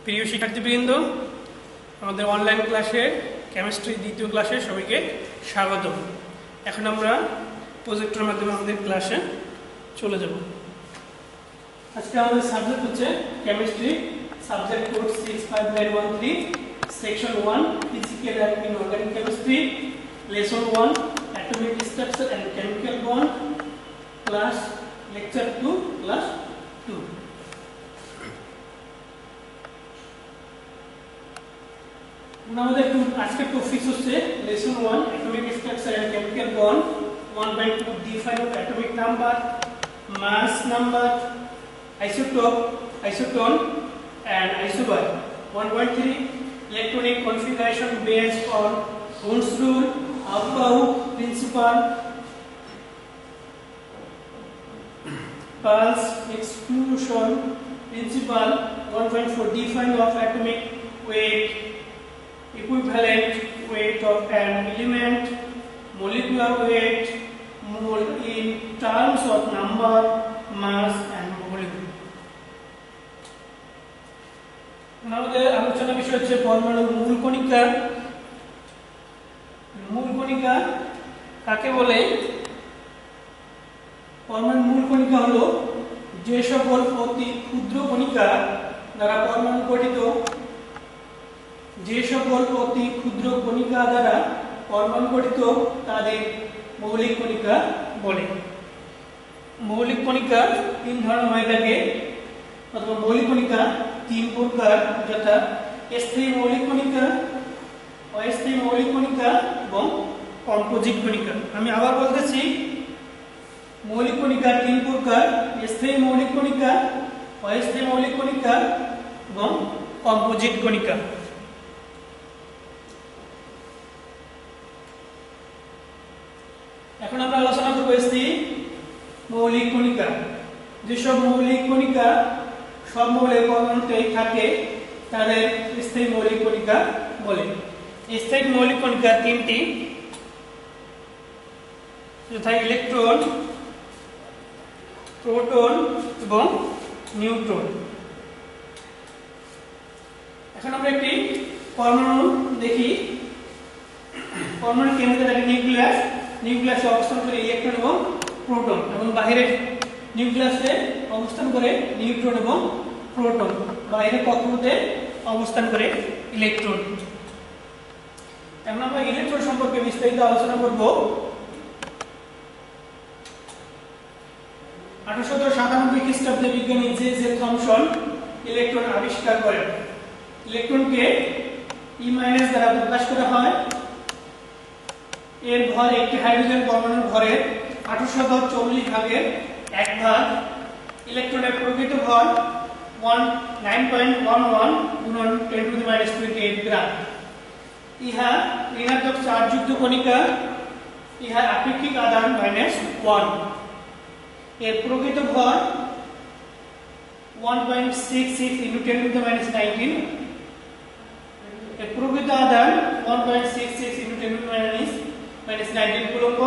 প্রিয় শিক্ষার্থীবৃন্দ, আমাদের অনলাইন ক্লাসে কেমিস্ট্রি দ্বিতীয় ক্লাসে সবাইকে স্বাগত। এখন আমরা প্রজেক্টরের মাধ্যমে আমাদের ক্লাসে চলে যাব। আজকে আমাদের সাবজেক্ট হচ্ছে chemistry, subject code 65913, section 1 physical and inorganic chemistry, lesson 1 atomic structure and chemical bond, class lecture 2 class 2। আমাদের আজকের টপিক হচ্ছে lesson 1 atomic structure and chemical bond. 1.2 define of atomic number, mass number, isotope, isoton and isobar. 1.3 electronic configuration based on Hund's rule, Aufbau principle, pulse exclusion principle. 1.4 define of atomic weight, equivalent weight of an element, molecular weight in terms of number, mass and molecule. আমাদের আলোচনা বিষয় হচ্ছে পরমাণুর মূল কণিকা। মূল কণিকা কাকে বলে? পরমাণুর মূল কণিকা হলো যে সকল অতি ক্ষুদ্র কণিকা দ্বারা পরমাণু গঠিত, যে সকল অতি ক্ষুদ্র কণিকা দ্বারা পরমাণু গঠিত তাদের মৌলিক কণিকা বলে। মৌলিক কণিকা তিন ধরনের হয়ে থাকে, অথবা মৌলিক কণিকা তিন প্রকার, যথা স্থায়ী মৌলিক কণিকা, অস্থায়ী মৌলিক কণিকা এবং কম্পোজিট কণিকা। আমি আবার বলতেছি, মৌলিক কণিকা তিন প্রকার: স্থায়ী মৌলিক কণিকা, অস্থায়ী মৌলিক কণিকা এবং কম্পোজিট কণিকা। এখন আমরা আলোচনা করব স্থায়ী মৌলিক কণিকা। যেসব মৌলিক কণিকা সব মৌলের পরমাণুতেই থাকে তাদের স্থায়ী মৌলিক কণিকা বলে। স্থায়ী মৌলিক কণিকা তিনটি, যথা ইলেকট্রন, প্রোটন এবং নিউট্রন। এখন আমরা একটি পরমাণু দেখি। পরমাণুর কেন্দ্রে থাকে নিউক্লিয়াস, নিউক্লিয়াসে অবস্থান করে ইলেকট্রন এবং প্রোটন, এবং বাইরের নিউক্লিয়াসে অবস্থান করে নিউট্রন এবং প্রোটন, বাইরের কক্ষপথে অবস্থান করে ইলেকট্রন। এখন আমরা ইলেকট্রন সম্পর্কে বিস্তারিত আলোচনা করব। 1897 খ্রিস্টাব্দে বিজ্ঞানী জে থমসন ইলেকট্রন আবিষ্কার করেন। ইলেকট্রনকে E- দ্বারা প্রকাশ করা হয়। এর ভর একটি হাইড্রোজেন পরমাণুর ভরের 840 ভাগের 1 ভাগ। ইলেকট্রনের প্রকৃত ভর 9.11 গুণন 10⁻28 গ্রাম। ইহা ঋণাত্মক চার্জযুক্ত কণিকা। ইহার আপেক্ষিক আধান -1। এর প্রকৃত ভর 1.66 × 10⁻19। এর প্রকৃত আধান 1.66 × 10⁻19 কুলম্ব।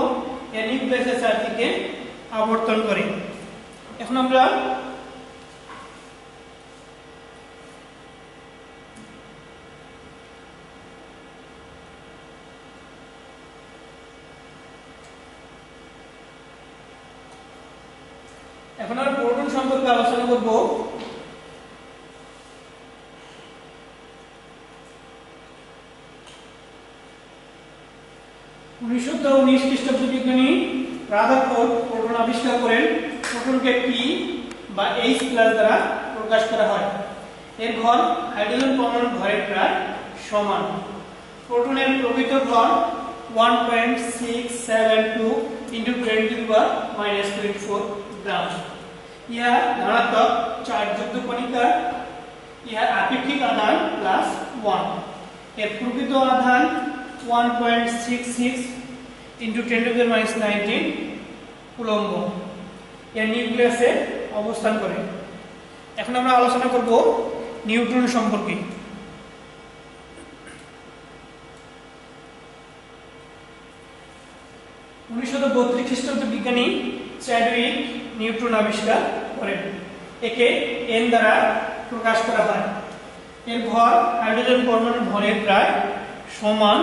এর নিউক্লিয়াসের চারদিকে আবর্তন করে। এখন আমরা প্রোটন সম্পর্কে আলোচনা করব। খ্রিস্টাব্দ বিজ্ঞানী রাদারফোর্ড প্রোটন আবিষ্কার করেন। প্রোটনকে P বা H+ দ্বারা প্রকাশ করা হয়। এর ভর হাইড্রোজেন পরমাণুর ভরের প্রায় সমান। প্রোটনের প্রকৃত ভর 1.672 × 10⁻24 গ্রাম। ইহা ধনাত্মক চার্জযুক্ত কণিকা। ইহার আপেক্ষিক আধান +1। এর প্রকৃত আধান 1.66 × 10⁻19 কুলম্ব। এর নিউক্লিয়াসে অবস্থান করে। এখন আমরা আলোচনা করব নিউট্রন সম্পর্কে। 1932 খ্রিস্টাব্দে বিজ্ঞানী চ্যাডউইক নিউট্রন আবিষ্কার করেন। একে N দ্বারা প্রকাশ করা হয়। এর ভর হাইড্রোজেন পরমাণুর ভরের প্রায় সমান।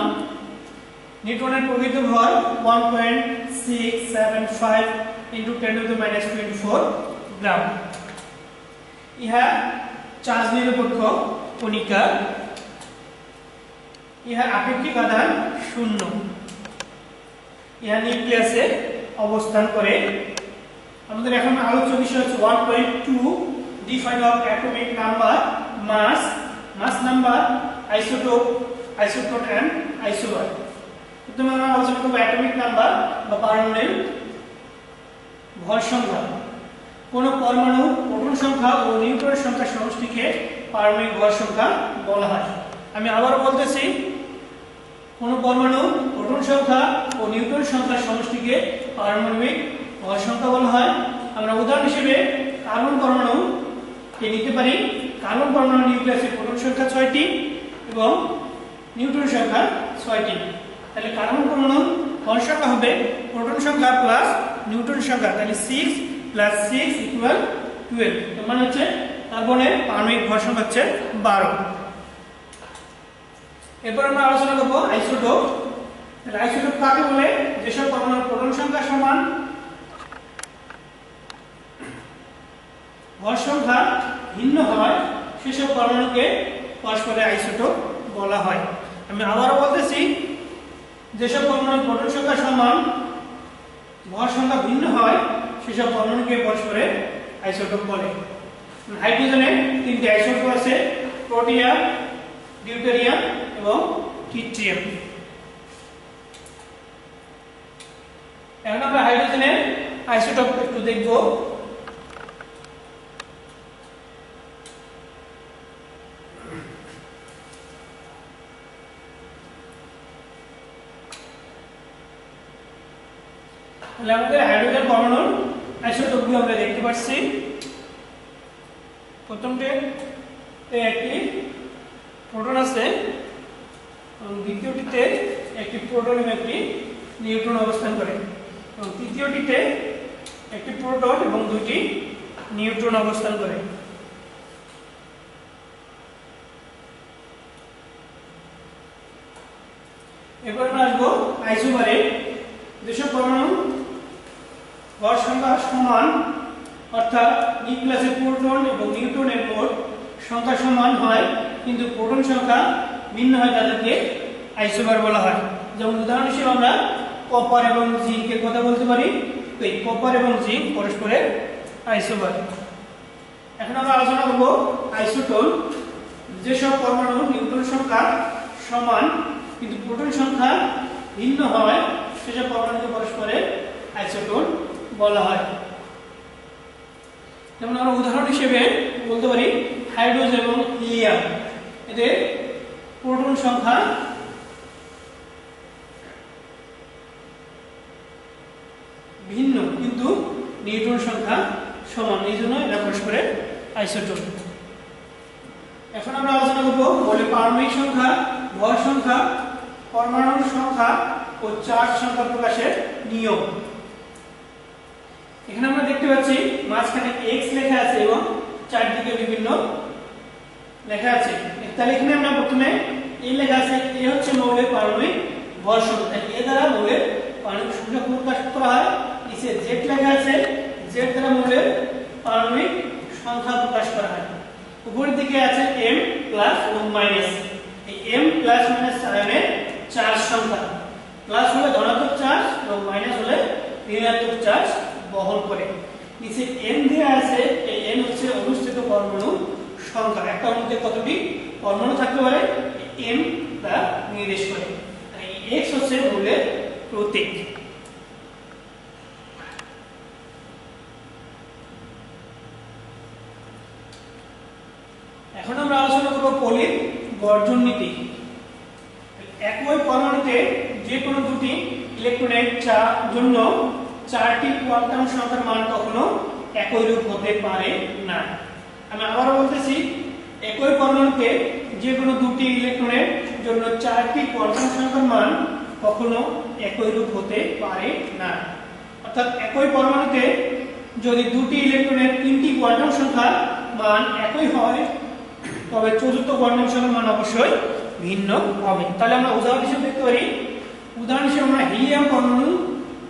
নিউট্রনের প্রকৃত ভর 1.675 into 10 to the minus 24 গ্রাম। ইহা চার্জ নিরপেক্ষ কণিকা। ইহার আপেক্ষিক আধান 0। ইহা নিউক্লিয়াসে অবস্থান করে। আমাদের এখন আলোচ্য বিষয় হচ্ছে 1.2 define of atomic number, mass number, isotope and isobar। প্রথমে আমরা আলোচনা করব অ্যাটমিক নাম্বার বা পারমাণবিক ভর সংখ্যা। কোন পরমাণু প্রোটন সংখ্যা ও নিউট্রন সংখ্যার সমষ্টিকে পারমাণবিক ভর সংখ্যা বলা হয়। আমি আবারও বলতেছি, কোন পরমাণু প্রোটন সংখ্যা ও নিউট্রন সংখ্যার সমষ্টিকে পারমাণবিক ভর সংখ্যা বলা হয়। আমরা উদাহরণ হিসেবে কার্বন পরমাণু কে নিতে পারি। কার্বন পরমাণু নিউক্লিয়াসে প্রোটন সংখ্যা 6টি এবং নিউট্রন সংখ্যা 6টি। তাহলে কার্বন পরমাণুর ভর সংখ্যা হবে প্রোটন সংখ্যা প্লাস নিউট্রন সংখ্যা, তাহলে 6 + 6 = 12। এর মানে হচ্ছে কার্বনের পারমাণবিক ভর সংখ্যা হচ্ছে 12। এরপর আমরা আলোচনা করব আইসোটোপ। তাহলে আইসোটোপ কাকে বলে? যেসব পরমাণুর প্রোটন সংখ্যা সমান, ভর সংখ্যা ভিন্ন হয়, সেসব পরমাণুকে পরস্পরের আইসোটোপ বলা হয়। আমি আবারও বলতেছি, যেসব পরমাণুর প্রোটন সংখ্যা সমান, ভর সংখ্যা ভিন্ন হয়, সেসব পরমাণুকে পরস্পরের আইসোটোপ বলে। হাইড্রোজেনের 3টি আইসোটোপ আছে, প্রোটিয়াম, ডিউটেরিয়াম এবং ট্রিটিয়াম। এখন আমরা হাইড্রোজেনের আইসোটোপ একটু দেখব। তাহলে আমাদের হাইড্রোজেন পরমাণুর আইসোটোপগুলো আমরা দেখতে পাচ্ছি। প্রথমটিতে একটি প্রোটন আছে এবং দ্বিতীয়টিতে একটি প্রোটন এবং একটি নিউট্রন অবস্থান করে, এবং তৃতীয়টিতে একটি প্রোটন এবং 2টি নিউট্রন অবস্থান করে। এরপর আমরা আসবো আইসোবারে। যেসব পরমাণু ভর সংখ্যা সমান, অর্থাৎ নিউক্লিয়াসের প্রোটন এবং নিউট্রনের মোট সংখ্যা সমান হয় কিন্তু প্রোটন সংখ্যা ভিন্ন হয়, তাদেরকে আইসোবার বলা হয়। যেমন উদাহরণ হিসেবে আমরা কপার এবং জিঙ্কের কথা বলতে পারি। তো এই কপার এবং জিঙ্ক পরস্পরের আইসোবার। এখন আমরা আলোচনা করব আইসোটোন। যেসব পরমাণুর নিউট্রন সংখ্যা সমান কিন্তু প্রোটন সংখ্যা ভিন্ন হয়, সেসব পরমাণুকে পরস্পরের আইসোটোন বলা হয়। যেমন আমরা উদাহরণ হিসেবে বলতে পারি হাইড্রোজেন এবং হিলিয়াম। এদের প্রোটন সংখ্যা ভিন্ন কিন্তু নিউট্রন সংখ্যা সমান, এই জন্য এরা পরস্পরের আইসোটোন। এখন আমরা আলোচনা করব বলে পারমাণবিক সংখ্যা, ভর সংখ্যা, পরমাণুর সংখ্যা ও চার্জ সংখ্যা প্রকাশের নিয়ম। এখানে আমরা দেখতে পাচ্ছি মাঝখানে x লেখা আছে এবং চারদিকে বিভিন্ন লেখা আছে। তাহলে এখানে আমরা প্রথমে এই লেখা আছে, এ হচ্ছে মৌলের পারমাণবিক ভর সংখ্যা। এ দ্বারা মৌলের পারমাণবিক সংখ্যা প্রকাশ করা হয়। নিচে z লেখা আছে, z দ্বারা মৌলের পারমাণবিক সংখ্যা প্রকাশ করা হয়। উপরের দিকে আছে m প্লাস এবং মাইনাস। এই m প্লাস মাইনাস আয়নের চার্জ সংখ্যা। প্লাস হলে ধনাত্মক চার্জ এবং মাইনাস হলে ঋণাত্মক চার্জ বহন করে। নিচে n দেয়া আছে, এই n হচ্ছে অনুষ্ঠিত পরমাণু সংখ্যা। একটা অণুতে কতটি পরমাণু থাকতে পারে m তা নির্দেশ করে। আর এই x হচ্ছে মৌলের প্রতীক। এখন আমরা আলোচনা করব পলির বর্জন নীতি। একই পরমাণুতে যে কোনো দুটি ইলেকট্রনের জন্য 4টি কোয়ান্টাম সংখ্যার মান কখনো একই রূপ হতে পারে না। আমি আবারও বলতেছি, একই পরমাণুতে যে কোনো দুটি ইলেকট্রনের জন্য 4টি কোয়ান্টাম সংখ্যার মান কখনো একই রূপ হতে পারে না। অর্থাৎ একই পরমাণুতে যদি দুটি ইলেকট্রনের 3টি কোয়ান্টাম সংখ্যার মান একই হয় তবে চতুর্থ কোয়ান্টাম সংখ্যার মান অবশ্যই ভিন্ন হবে। তাহলে আমরা উদাহরণ হিসেবে দেখতে পারি, উদাহরণ হিসেবে আমরা হিলিয়াম পরমাণু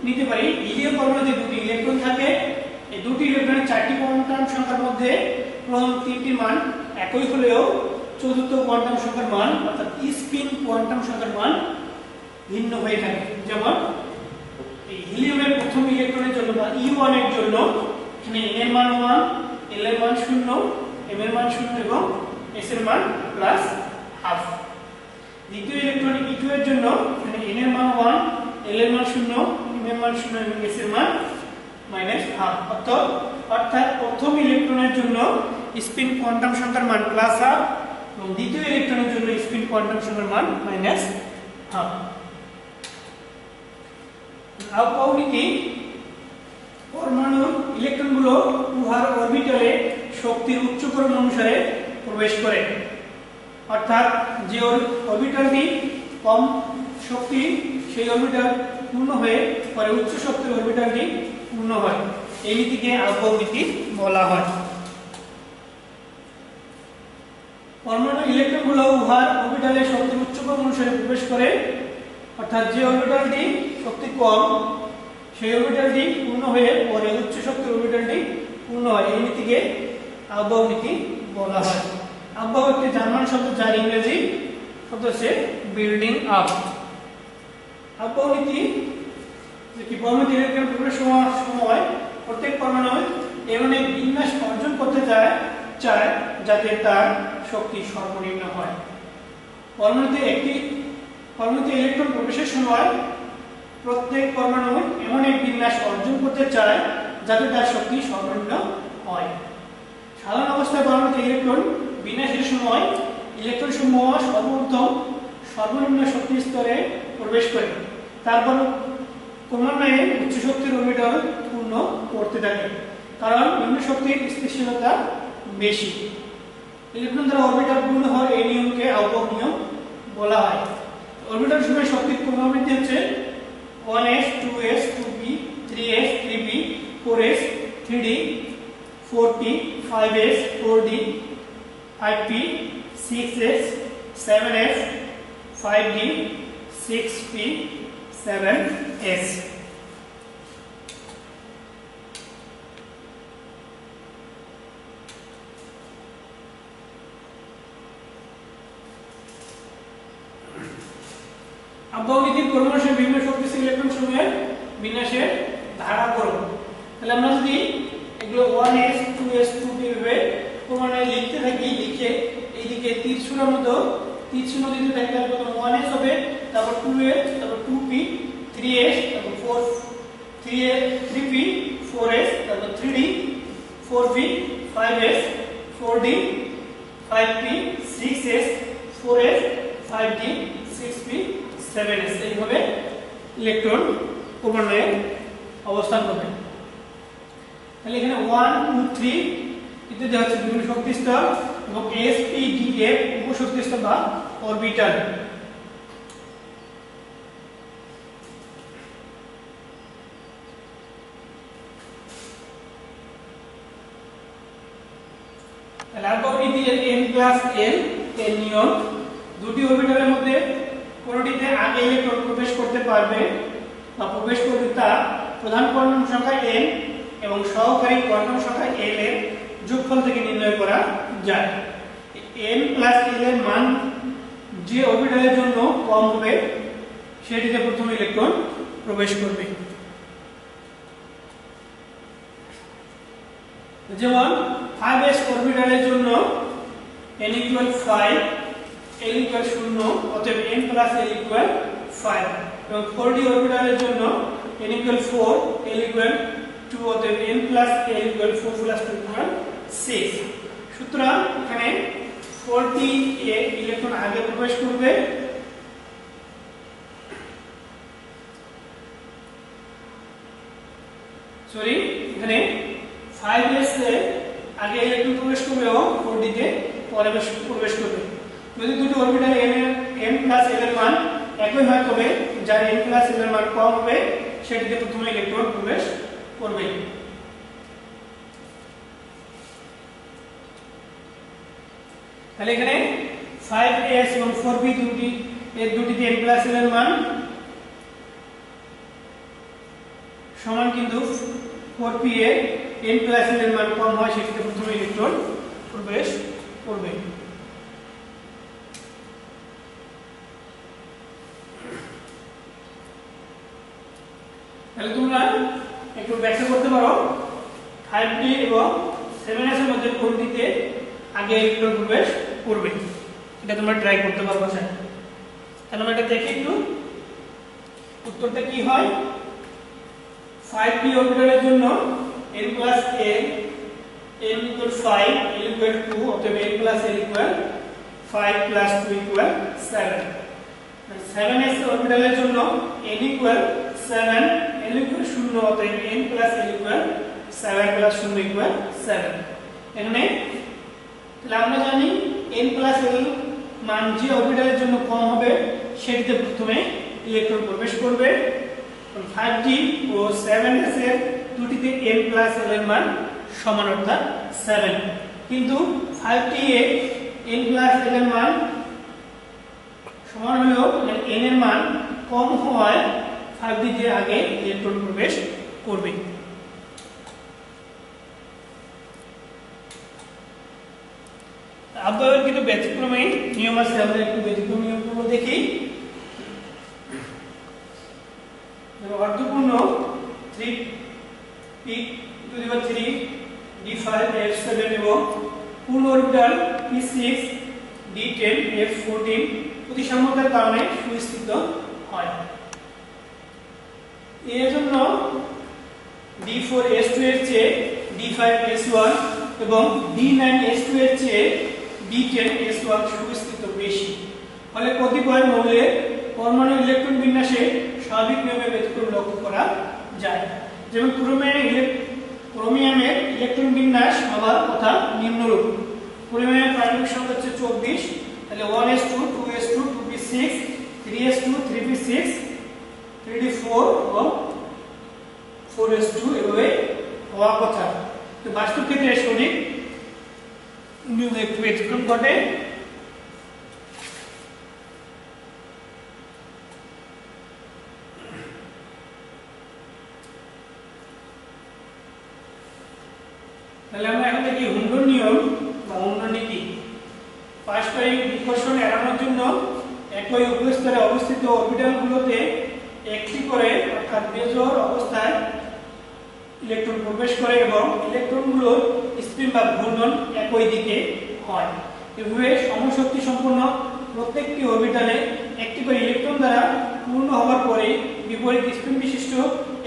নিতে পারি। হিলিয়াম পরমাণুতে দুটি ইলেকট্রন থাকে, এই দুটি ইলেকট্রনের চারটি কোয়ান্টাম সংখ্যার মধ্যে প্রথম তিনটি মান একই হলেও চতুর্থ কোয়ান্টাম সংখ্যার মান অর্থাৎ স্পিন কোয়ান্টাম সংখ্যার মান ভিন্ন হয়ে থাকে। যেমন এই হিলিয়ামের প্রথম ইলেকট্রনের জন্য বা E1 এর জন্য এখানে n এর মান 1, l এর মান 0, m এর মান 0 এবং s এর মান +½ দ্বিতীয় ইলেকট্রন E2 এর জন্য এখানে n এর মান 1, l এর মান 0, m এর মান 0 এবং s এর মান -½ অর্থাৎ প্রথম ইলেকট্রনের জন্য স্পিন কোয়ান্টাম সংখ্যার মান +½ এবং দ্বিতীয় ইলেকট্রনের জন্য স্পিন কোয়ান্টাম সংখ্যার মান -½ আপওনীতি পরমাণুর ইলেকট্রনগুলো উহার অরবিটালে শক্তির উচ্চক্রম অনুসারে প্রবেশ করে, অর্থাৎ যে অরবিটালটি কম শক্তি সেই অরবিটাল পূর্ণ হয়ে পরে উচ্চ শক্তির অরবিটালটি পূর্ণ হয়। এই নীতিকে আপওনীতি বলা হয়। পরমাণু ইলেকট্রনগুলো উহার অরবিটালে শক্তির উচ্চক্রম অনুসারে প্রবেশ করে, অর্থাৎ যে অরবিটালটি শক্তি কম সেই অরবিটালটি পূর্ণ হয়ে পরে উচ্চ শক্তির অরবিটালটি পূর্ণ হয়। এই নীতিকে আববাও নীতি বলা হয়। আববাও একটি জার্মান শব্দ যার ইংরেজি শব্দ হচ্ছে বিল্ডিং আপ। আববাও নীতি যেটি পরমাণু ইলেকট্রন প্রবেশ সময় প্রত্যেক পরমাণু এমন এক বিন্যাস অর্জন করতে চায় যাতে তার শক্তি সর্বনিম্ন হয়। পরমাণুতে ইলেকট্রন প্রবেশের সময় প্রত্যেক পরমাণু এমন এক বিন্যাস অর্জন করতে চায় যাতে তার শক্তি সর্বনিম্ন হয়। সাধারণ অবস্থায় পরমাণুতে ইলেকট্রন বিন্যাসের সময় ইলেকট্রন সমূহ সর্বনিম্ন শক্তি স্তরে প্রবেশ করে, তারপর ক্রমান্বয়ে উচ্চ শক্তির অরবিটাল পূর্ণ করতে থাকে, কারণ নিম্ন শক্তির স্থিতিশীলতা বেশি। ইলেকট্রন দ্বারা অরবিটাল পূর্ণ হওয়ার এই নিয়মকে আববাও নিয়ম বলা হয়। অরবিটাল সময় শক্তির ক্রমবৃদ্ধি হচ্ছে 1s 2s 2p 3s 3p 4s 3d 4p 5s 4d 5p 6s 7s 5d 6p 7s আববাও নীতির ক্রমশ বিভিন্ন শক্তিশালী ইলেকট্রন সমূহের বিন্যাসের ধারা করব। তাহলে আমরা যদি এগুলো 1s 2s 2p ভাবে ক্রমান্বয়ে লিখতে থাকি, লিখে এইদিকে তীর ছোড়ার মতো তীর চিহ্ন দিতে থাকি, তাহলে প্রথম 1s হবে, তারপর 2s, তারপর 2p, 3s, তারপর 3p, 4s, তারপর 3d, 4p, 5s, 4d, 5p, 6s, 4s, 5d, 6p, 7s এইভাবে ইলেকট্রন ক্রমান্বয়ে অবস্থান করবে। তাহলে এখানে 1 2 3 এতে দেওয়া হচ্ছে বিভিন্ন শক্তি স্তর এবং s p d f উপশক্তি স্তর বা অরবিটাল। তাহলে আববাও নীতি n + l এর নিয়ম, দুটি অরবিটালের মধ্যে কোনটিতে আগে ইলেকট্রন প্রবেশ করতে পারবে বা প্রবেশ করবে তা প্রধান কোয়ান্টাম সংখ্যা n এবং সহকারী কোয়ান্টাম সংখ্যা l এর যোগফল থেকে নির্ণয় করা যায়। n + l এর মান যে অরবিটালের জন্য কম হবে সেটিতে প্রথম ইলেকট্রন প্রবেশ করবে। যেমন 5s অরবিটালের জন্য n = 5, l = 0, অতএব n + l = 5 এবং 4d অরবিটালের জন্য n = 4, l = 2, অতএব n + l = 4 + 2 = 6। সুতরাং এখানে 4d এ ইলেকট্রন আগে প্রবেশ করবে, এখানে 5s এ আগে ইলেকট্রন প্রবেশ করবে এবং 4d তে পরে প্রবেশ করবে। যদি দুটো অরবিটাল n + l এর মান একই হয় তবে যার n + l এর মান কম হবে সেটিতে প্রথমে ইলেকট্রন প্রবেশ করবে। তাহলে এখানে 5s এবং 4p দুটিতে n+l এর মান সমান, কিন্তু 4p এর n+l এর মান কম হয়, সেক্ষেত্রে প্রথমে ইলেকট্রন প্রবেশ করবে। তাহলে তোমরা একটু ব্যাখ্যা করতে পারো 5d এবং 7s এর মধ্যে কোনটিতে আগে ইলেকট্রন প্রবেশ করবে, এটা তোমরা ট্রাই করতে পারো স্যার। তাহলে আমরা এটা দেখি একটু উত্তরটা কি হয়। 5p অরবিটালের জন্য n plus n, n equal 5, l equal 2, অতএব n plus l equal 5 plus 2 equal 7। 7s অরবিটালের জন্য n equal 7, l equal 0, অতএব n plus l equal 7 plus 0 equal 7। এখানে তাহলে আমরা জানি n plus l মান যে অরবিটালের জন্য কম হবে সেটিতে প্রথমে ইলেকট্রন প্রবেশ করবে। 5d ও 7s এর দুটিতে n+l এর মান সমান, অর্থাৎ 7, কিন্তু 5d এ n+l এর মান সমান হলেও n এর মান কম হওয়ায় 5d তে আগে ইলেকট্রন প্রবেশ করবে। আবার কিন্তু ব্যতিক্রমী নিয়ম আছে, আমরা একটু ব্যতিক্রমী নিয়মগুলো দেখি। অর্ধপূর্ণ 3p⁵ d5f7 এবং পূর্ণ অরবিটাল p6 d10 f14 প্রতিসাম্যতার কারণে সুস্থিত হয়। এর জন্য d4s2 এর চেয়ে d5s1 এবং d9s2 এর চেয়ে d10s1 সুস্থিত বেশি, ফলে কতিপয় মৌলের পরমাণু ইলেকট্রন বিন্যাসে স্বাভাবিক নিয়মে ব্যতিক্রম লক্ষ্য করা যায়। যেমন ক্রোমিয়ামের ইলেকট্রন বিন্যাস হওয়ার কথা নিম্নরূপ। ক্রোমিয়ামের পারমাণবিক সংখ্যা হচ্ছে 24, তাহলে 1s2 2s2 2p6 3s2 3p6 3d4 এবং 4s2 এভাবে হওয়ার কথা। তো বাস্তব ক্ষেত্রে সঠিক নিয়মে একটু ব্যতিক্রম ঘটে। তাহলে আমরা এখন দেখি হুন্ডোর নিয়ম বা হুন্ডোর নীতি। পারস্পরিক বিকর্ষণ এড়ানোর জন্য একই উপস্তরে অবস্থিত অরবিটালগুলোতে একটি করে অর্থাৎ বেজোড় অবস্থায় ইলেকট্রন প্রবেশ করে এবং ইলেকট্রনগুলোর স্পিন বা ঘূর্ণন একই দিকে হয়। এভাবে সমশক্তি সম্পন্ন প্রত্যেকটি অরবিটালে একটি করে ইলেকট্রন দ্বারা পূর্ণ হওয়ার পরে বিপরীত স্পিন বিশিষ্ট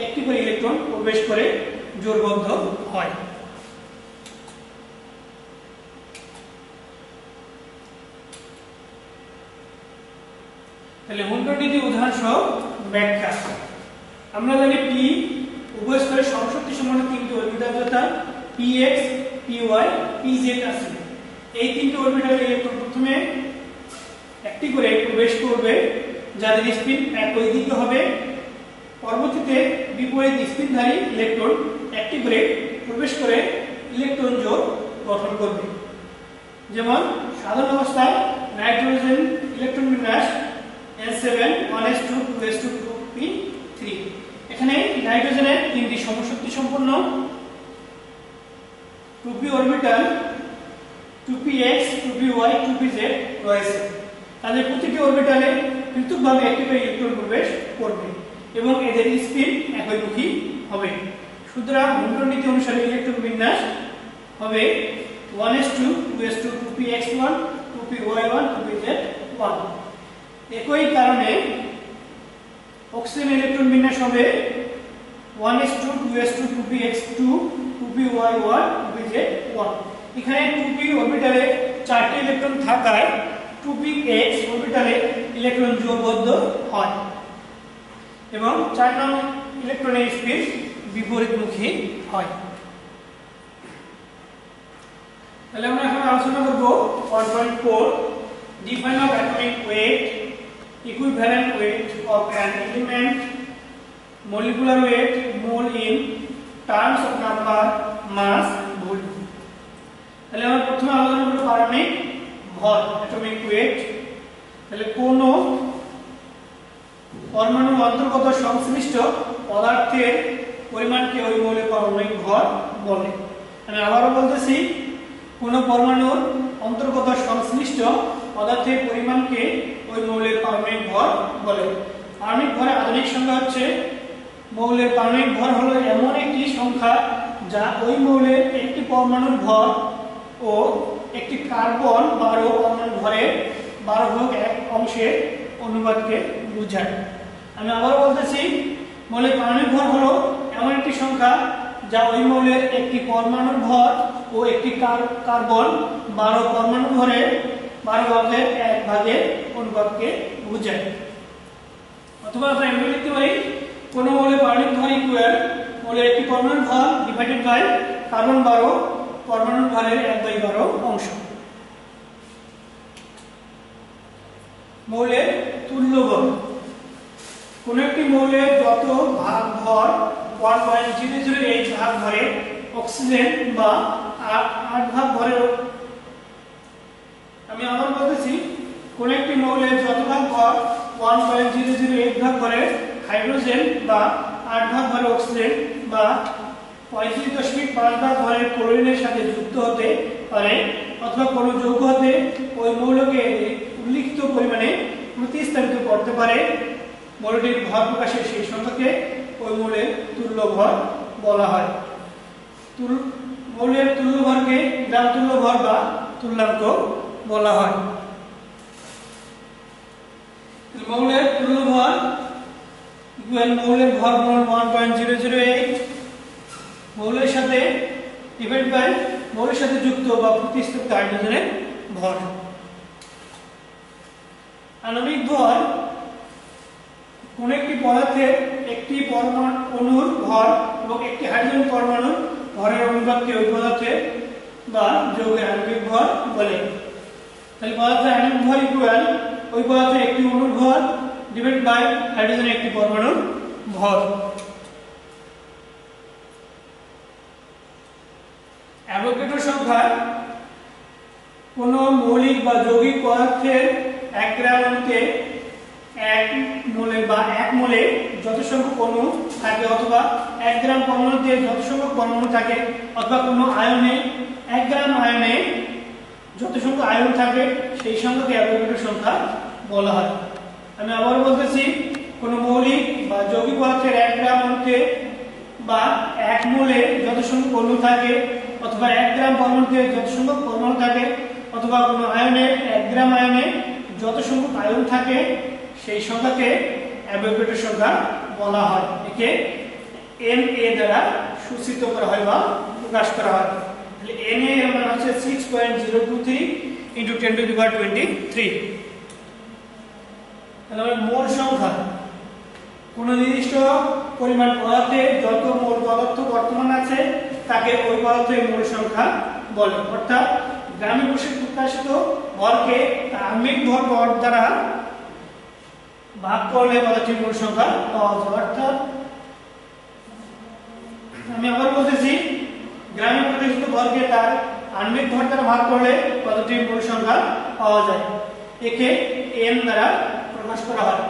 একটি করে ইলেকট্রন প্রবেশ করে জোড়বদ্ধ হয়। তাহলে হুন্ডোর নীতি উদাহরণ সহ ব্যাখ্যা। আমরা জানি p উভয় স্তরে সমশক্তি সম্পন্ন তিনটি অরবিটাল যথা px py pz আছে। এই তিনটি অরবিটালে ইলেকট্রন প্রথমে একটি করে প্রবেশ করবে যাদের স্পিন একই দিকে হবে। পরবর্তীতে বিপরীত স্পিনধারী ইলেকট্রন একটি করে প্রবেশ করে ইলেকট্রন জোড় গঠন করবে। যেমন সাধারণ অবস্থায় নাইট্রোজেন ইলেকট্রন বিন্যাস n7 1s2 2s2 2p3। এখানে নাইট্রোজেনের তিনটি সমশক্তি সম্পন্ন 2p orbital 2px 2py 2pz রয়েছে। তাদের প্রতিটি অরবিটালে পৃথকভাবে একটি করে ইলেকট্রন প্রবেশ করবে এবং এদের স্পিন একইমুখী হবে। সুতরাং হুন্ডোর নীতি অনুসারে ইলেকট্রন বিন্যাস হবে 1s2 2s2 2px1 2py1 2pz1। একই কারণে অক্সিজেন ইলেকট্রন বিন্যাস হবে 1s2 2s2 2px2 2py1 2pz1। এখানে 2p অরবিটালে 4টি ইলেকট্রন থাকায় 2px অরবিটালে ইলেকট্রন জোড়বদ্ধ হয় এবং 4 নং ইলেকট্রনের স্পিন বিপরীতমুখী হয়। তাহলে আমরা এখন আলোচনা করব 1.4 define of atomic weight, equivalent weight of an element, molecular weight, mole in terms of number, mass, volume। তাহলে আমরা প্রথমে আলোচনা করব পারমাণবিক ভর অ্যাটমিক ওয়েট। তাহলে কোন পরমাণুর অন্তর্গত সংশ্লিষ্ট পদার্থের পরিমাণকে ওই মৌলের পারমাণবিক ভর বলে। আমি আবারও বলতেছি, কোন পরমাণুর অন্তর্গত সংশ্লিষ্ট পদার্থের পরিমাণকে ওই মৌলের পারমাণবিক ভর বলে। পারমাণবিক ভরের আধুনিক সংজ্ঞা হচ্ছে, মৌলের পারমাণবিক ভর হলো এমন একটি সংখ্যা যা ওই মৌলের একটি পরমাণুর ভর ও একটি কার্বন 12 পরমাণুর ভরের 12/1 অংশের অনুপাতকে বোঝায়। আমি আবার বলতেছি, মৌলের পারমাণবিক ভর হলো এমন একটি সংখ্যা যা ওই মৌলের একটি পরমাণুর ভর ও একটি কার্বন 12 পরমাণুর ভরের 12/1 অনুপাতকে বোঝায়। অথবা আমরা এমনি লিখতে পারি, কোন মৌলের পারমাণবিক ভর ইকুয়াল মৌলের একটি পরমাণুর ভর ডিভাইডেড বাই কার্বন 12 পরমাণুর ভরের 1/12 অংশ। মৌলের তুল্য ভর, কোন একটি মৌলের যত ভাগ ভর 1.008 ভাগ ভরের অক্সিজেন বা 8 ভাগ ভরের, আমি আবার বলতেছি, কোন একটি মৌলের যত ভাগ ভর 1.008 ভাগ ভরের হাইড্রোজেন বা 8 ভাগ ভরের অক্সিজেন বা 35.5 ভাগ ভরের ক্লোরিনের সাথে যুক্ত হতে পারে, অথবা কোন যৌগ হতে ওই মৌলকে উল্লিখিত পরিমাণে প্রতিস্থাপিত করতে পারে, মৌলটির ভর প্রকাশের সেই সংখ্যাকে ওই মৌলের তুল্য ভর বলা হয়। মৌলের তুল্য ভরকে গ্রাম তুল্য ভর বা তুল্যাঙ্ক বলা হয়। মৌলের তুল্য ভর ইকুয়াল মৌলের ভর গুণন 1.008 মৌলের সাথে ডিভাইড বাই মৌলের সাথে যুক্ত বা প্রতিস্থাপিত হাইড্রোজেনের ভর। আণবিক ভর কোন একটি পদার্থের একটি পরমাণু অণুর ভর এবং একটি হাইড্রোজেন পরমাণুর ভরের অনুপাতকে ওই পদার্থের বা যৌগের আণবিক ভর বলে। তাহলে পদার্থের আণবিক ভর ইকুয়াল ওই পদার্থের একটি অণুর ভর ডিভাইড বাই হাইড্রোজেনের একটি পরমাণুর ভর। অ্যাভোগাড্রো সংখ্যা কোন মৌলিক বা যৌগিক পদার্থের 1 গ্রাম অণুতে 1 মোলে বা 1 মোলে যত সংখ্যক অণু থাকে, অথবা 1 গ্রাম পরমাণুতে যত সংখ্যক পরমাণু থাকে, অথবা কোন আয়নে 1 গ্রাম আয়নে যত সংখ্যক আয়ন থাকে, সেই সংখ্যাকে অ্যাভোগাড্রো সংখ্যা বলা হয়। আমি আবার বলতেছি, কোন মৌলিক বা যৌগিক পদার্থের 1 গ্রাম অণুতে বা 1 মোলে যত সংখ্যক অণু থাকে, অথবা 1 গ্রাম পরমাণুতে যত সংখ্যক পরমাণু থাকে, অথবা কোন আয়নে 1 গ্রাম আয়নে যত সংখ্যক আয়ন থাকে, সেই সংখ্যাকে অ্যাভোগাড্রো সংখ্যা বলা হয়। একে Na দ্বারা সূচিত করা হয় বা প্রকাশ করা হয়। তাহলে Na এর মান হচ্ছে 6.023 × 10⁻23। তাহলে মোল সংখ্যা কোন নির্দিষ্ট পরিমাণ পদার্থে যত মোল পদার্থ বর্তমান আছে তাকে ওই পদার্থের মোল সংখ্যা বলে। অর্থাৎ গ্রামে প্রকাশিত ভরকে আণবিক ভর দ্বারা ভাগ করলে পদার্থটির মোল সংখ্যা পাওয়া যায়। অর্থাৎ আমি আবার বলতেছি, গ্রামে প্রকাশিত ভরকে তার আণবিক ভর দ্বারা ভাগ করলে পদার্থটির মোল সংখ্যা পাওয়া যায়। একে n দ্বারা প্রকাশ করা হয়।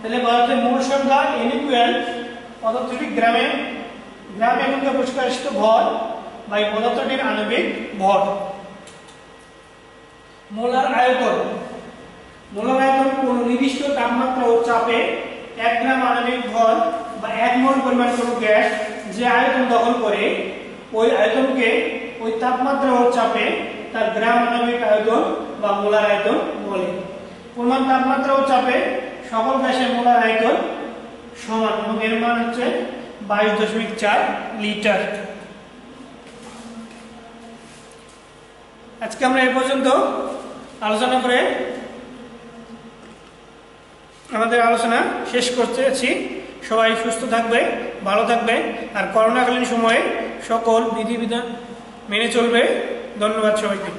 তাহলে পদার্থের মোল সংখ্যা n ইকুয়াল পদার্থটির গ্রামে এককে প্রকাশিত ভর বাই পদার্থটির আণবিক ভর। মোলার আয়তন, মোলার আয়তন কোন নির্দিষ্ট তাপমাত্রা ও চাপে 1 গ্রাম আণবিক ভর বা 1 মোল পরিমাণ কোন গ্যাস যে আয়তন দখল করে, ওই আয়তনকে ওই তাপমাত্রা ও চাপে তার গ্রাম আণবিক আয়তন বা মোলার আয়তন বলে। পরিমাণ তাপমাত্রা ও চাপে সকল গ্যাসের মোলার আয়তন সমান এবং এর মান হচ্ছে 22.4 লিটার। আজকে আমরা এই পর্যন্ত আলোচনা করে আমাদের আলোচনা শেষ করতেছি। সবাই সুস্থ থাকবে, ভালো থাকবে, আর করোনাকালীন সময়ে সকল বিধিবিধান মেনে চলবে। ধন্যবাদ সবাইকে।